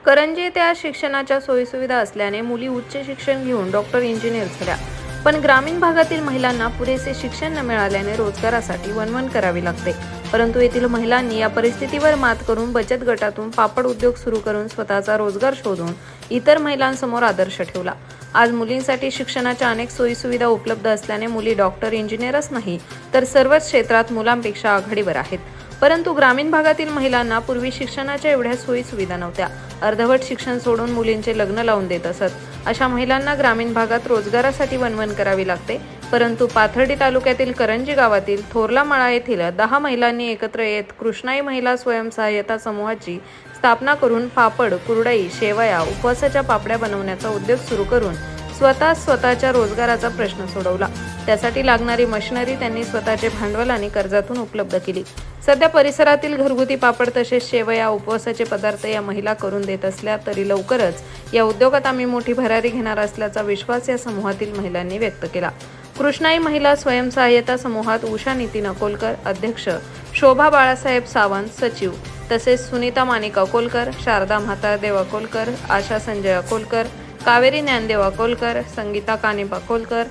करंजी येथे आज शिक्षणाच्या सोयीसुविधा असल्याने मुली उच्च शिक्षण घेऊन डॉक्टर, इंजिनियर झाल्या. पण ग्रामीण भागातील महिलांना पुरेसे शिक्षण न मिळाल्याने रोजगारासाठी वणवण करावी लागते. परंतु येथील महिलांनी या परिस्थितीवर मात करून बचत गटातून पापड उद्योग सुरू करून स्वतःचा रोजगार शोधून इतर महिलांसमोर आदर्श ठेवला. आज मुलींसाठी शिक्षणाच्या अनेक सोयीसुविधा उपलब्ध असल्याने मुली डॉक्टर, इंजिनियरच नाही तर सर्वच क्षेत्रात मुलांपेक्षा आघाडीवर आहेत. परंतु ग्रामीण भागातील महिलांना पूर्वी शिक्षणाच्या एवढ्या सोयी सुविधा नव्हत्या. अर्धवट शिक्षण सोडून मुलींचे लग्न लावून देत असत. अशा महिलांना ग्रामीण भागात रोजगारासाठी वणवण करावी लागते. परंतु पाथर्डी तालुक्यातील करंजी गावातील थोरला मळा येथील 10 महिलांनी एकत्र येत कृष्णाई महिला स्वयंसहाय्यता समूहाची स्थापना करून पापड, कुरडई, शेवया, उपवासाच्या पापड्या बनवण्याचा उद्योग सुरू करून स्वतःच्या रोजगाराचा प्रश्न सोडवला. त्यासाठी लागणारी मशिनरी त्यांनी स्वतःचे भांडवल आणि कर्जातून उपलब्ध केली. सध्या परिसरातील घरगुती पापड तसेच शेवया, उपवासाचे पदार्थ या महिला करून देत असल्या तरी लवकरच या उद्योगात आम्ही मोठी भरारी घेणार असल्याचा विश्वास या समूहातील महिलांनी व्यक्त केला. कृष्णाई महिला स्वयंसहाय्यता समूहात उषा नितीन अकोलकर अध्यक्ष, शोभा बाळासाहेब सावंत सचिव, तसेच सुनीता माणिक अकोलकर, शारदा म्हातारदेव अकोलकर, आशा संजय अकोलकर, कावेरी ज्ञानदेव अकोलकर, संगीता कानिप अकोलकर,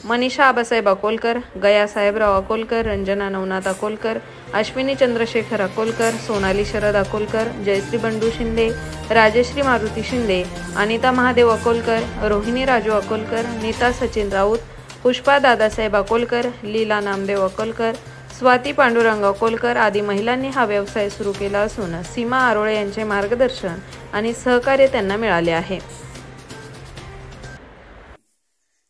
मनीषा आबासाहेब अकोलकर, गया साहेबराव अकोलकर, रंजना नवनाथ अकोलकर, अश्विनी चंद्रशेखर अकोलकर, सोनाली शरद अकोलकर, जयश्री बंडू शिंदे, राजश्री मारुती शिंदे, अनिता महादेव अकोलकर, रोहिणी राजू अकोलकर, नीता सचिन राऊत, पुष्पा दादासाहेब अकोलकर, लीला नामदेव अकोलकर, स्वाती पांडुरंग अकोलकर आदी महिलांनी हा व्यवसाय सुरू केला असून सीमा आरोळे यांचे मार्गदर्शन आणि सहकार्य त्यांना मिळाले आहे.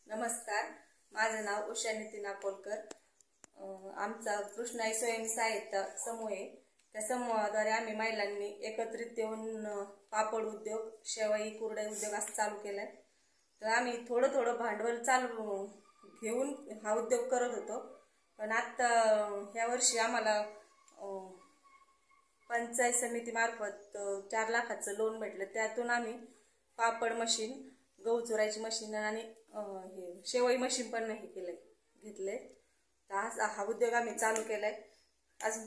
नमस्कार, माझं नाव उषा नितीन अकोलकर. आमचा कृष्णाई स्वयंसहाय्यता समूह आहे. त्या समूहाद्वारे आम्ही महिलांनी एकत्रित येऊन पापड उद्योग, शेवई, कुरडई उद्योग असं चालू केलाय. तर आम्ही थोडं भांडवल चालू घेऊन हा उद्योग करत होतो. पण आता ह्या वर्षी आम्हाला पंचायत समितीमार्फत 4 लाखाचं लोन भेटलं. त्यातून आम्ही पापड मशीन, गहू चुरायची मशीन आणि शेवई मशीन पण घेतले. तर हा उद्योग आम्ही चालू केलाय. अजून